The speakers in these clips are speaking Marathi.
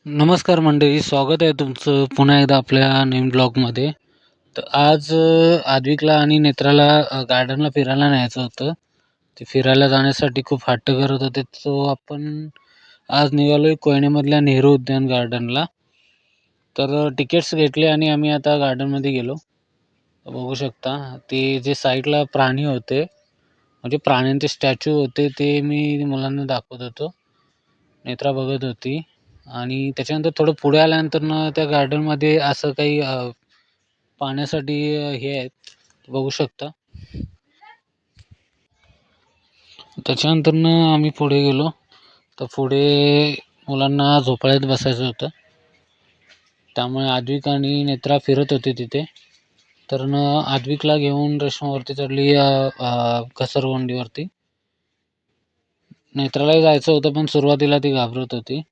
नमस्कार मंडळी, स्वागत आहे तुमचं पुन्हा एकदा आपल्या नवीन ब्लॉगमध्ये. तर आज आद्विकला आणि नेत्राला गार्डनला फिरायला न्यायचं होतं. ते फिरायला जाण्यासाठी खूप हट्ट करत होते. सो आपण आज निघालोय कोयनेमधल्या नेहरू उद्यान गार्डनला. तर तिकीट्स घेतले आणि आम्ही आता गार्डनमध्ये गेलो. बघू शकता ते जे साईडला प्राणी होते, म्हणजे प्राण्यांचे स्टॅच्यू होते, ते मी मुलांना दाखवत होतो. नेत्रा बघत होती. आणि त्याच्यानंतर थोडं पुढे आल्यानंतर त्या गार्डनमध्ये असं काही पाहण्यासाठी हे आहेत, बघू शकता. त्याच्यानंतर आम्ही पुढे गेलो. तर पुढे मुलांना झोपाळ्यात बसायचं होतं, त्यामुळे आद्विक आणि नेत्रा फिरत होते तिथे. तर आद्विकला घेऊन रेशमावरती चढली घसरगुंडीवरती. नेत्रालाही जायचं होतं, पण सुरुवातीला ती घाबरत होती.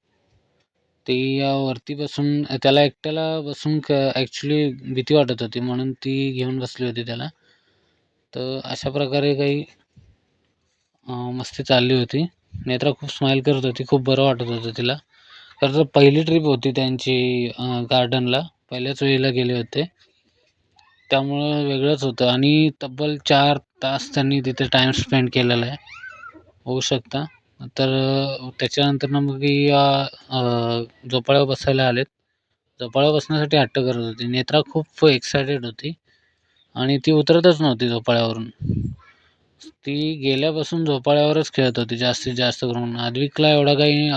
ती वरती बसून त्याला एकट्याला बसून ॲक्च्युली भीती वाटत होती, म्हणून ती घेऊन बसली होती त्याला. तर अशा प्रकारे काही मस्ती चालली होती. नेत्रा खूप स्माईल करत होती, खूप बरं वाटत होतं तिला. तर पहिली ट्रिप होती त्यांची गार्डनला, पहिल्याच वेळेला गेले होते, त्यामुळं वेगळंच होतं. आणि तब्बल 4 तास त्यांनी तिथे टाईम स्पेंड केलेला आहे, होऊ शकता. तर त्याच्यानंतर मग झोपाळ्यावर बसायला आलेत. झोपाळ्यावर बसण्यासाठी हट्ट करत होती. नेत्रा खूप एक्सायटेड होती आणि ती उतरतच नव्हती झोपाळ्यावरून. ती गेल्यापासून झोपाळ्यावरच खेळत होती जास्तीत जास्त करून. आद्विकला एवढा काही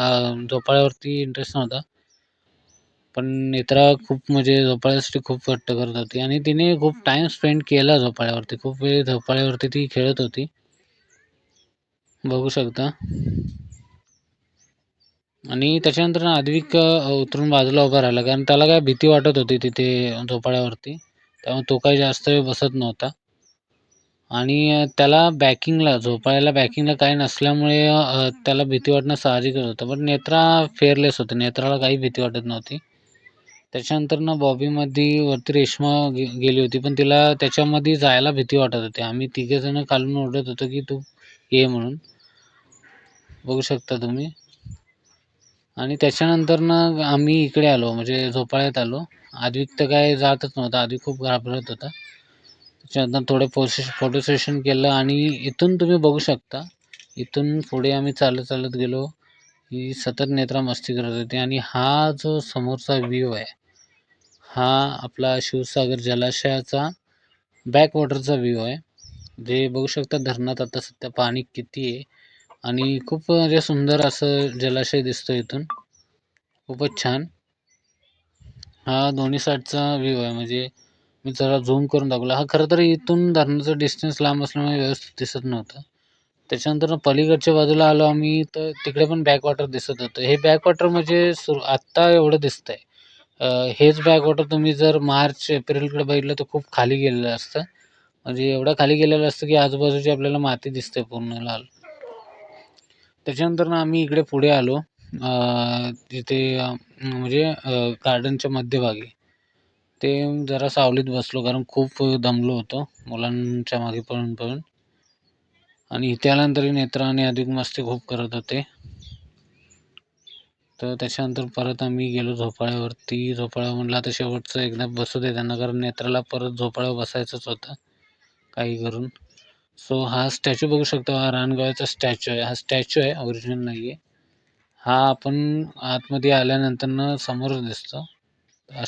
झोपाळ्यावरती इंटरेस्ट नव्हता, पण नेत्रा खूप म्हणजे झोपाळ्यासाठी खूप हट्ट करत होती आणि तिने खूप टाईम स्पेंड केला झोपाळ्यावरती. खूप वेळ झोपाळ्यावरती ती खेळत होती, बघू शकता. आणि त्याच्यानंतर आद्विक उतरून बाजूला उभा राहिला, कारण त्याला काय भीती वाटत होती तिथे झोपाळ्यावरती, त्यामुळे तो काही जास्त वेळ बसत नव्हता. आणि त्याला बॅकिंगला झोपाळ्याला बॅकिंगला काही नसल्यामुळे त्याला भीती वाटणं साहजिकच होतं. पण नेत्रा फेअरलेस होते, नेत्राला काही भीती वाटत नव्हती. त्याच्यानंतर बॉबीमध्ये वरती रेश्मा गेली होती, पण तिला त्याच्यामध्ये जायला भीती वाटत होती. आम्ही तिघेजण खालून ओरडत होतो की तू ये म्हणून, बघू शकता तुम्ही. आणि त्याच्यानंतर आम्ही इकडे आलो, म्हणजे झोपाळ्यात आलो. आद्विक तर काय जातच नव्हता, आद्विक खूप घाबरत होता. त्याच्यानंतर थोडे फोटो सेशन केलं आणि इथून तुम्ही बघू शकता, इथून पुढे आम्ही चालत चालत गेलो. ही सतत नेत्रा मस्ती करत होती. आणि हा जो समोरचा व्ह्यू आहे, हा आपला शिवसागर जलाशयाचा बॅक वॉटरचा व्ह्यू आहे. जे बघू शकता धरणात आता सध्या पाणी किती आहे आणि खूप म्हणजे सुंदर असं जलाशय दिसतो इथून, खूपच छान. हा दोन्ही साईडचा व्ह्यू आहे, म्हणजे मी जरा झूम करून दाखवला. हा खरं तर इथून धरणाचं डिस्टन्स लांब असल्यामुळे व्यवस्थित दिसत नव्हतं. त्याच्यानंतर पलीकडच्या बाजूला आलो आम्ही, तर तिकडे पण बॅक वॉटर दिसत होतं. हे बॅक वॉटर म्हणजे आत्ता एवढं दिसतंय. हेच बॅक वॉटर तुम्ही जर मार्च एप्रिलकडे बघितलं तर खूप खाली गेलेलं असतं, म्हणजे एवढं खाली गेलेलं असतं की आजूबाजूची आपल्याला माती दिसते पूर्ण लाल. त्याच्यानंतर आम्ही इकडे पुढे आलो, तिथे म्हणजे गार्डनच्या मध्यभागी. ते जरा सावलीत बसलो, कारण खूप दमलो होतो मुलांच्या मागे पळून पळून. आणि इथे आल्यानंतर नेत्रा आणि अधिक मस्ती खूप करत होते. तर त्याच्यानंतर परत आम्ही गेलो झोपाळ्यावरती. झोपाळा म्हटलं आता शेवटचं एकदा बसू दे त्यांना, कारण नेत्राला परत झोपाळ्यावर बसायचंच होतं काही करून. सो हा स्टॅच्यू बघू शकतो, हा रानगव्याचा स्टॅच्यू आहे. हा स्टॅच्यू आहे, ओरिजिनल नाही आहे. हा आपण आतमध्ये आल्यानंतर समोरच दिसतो. अशा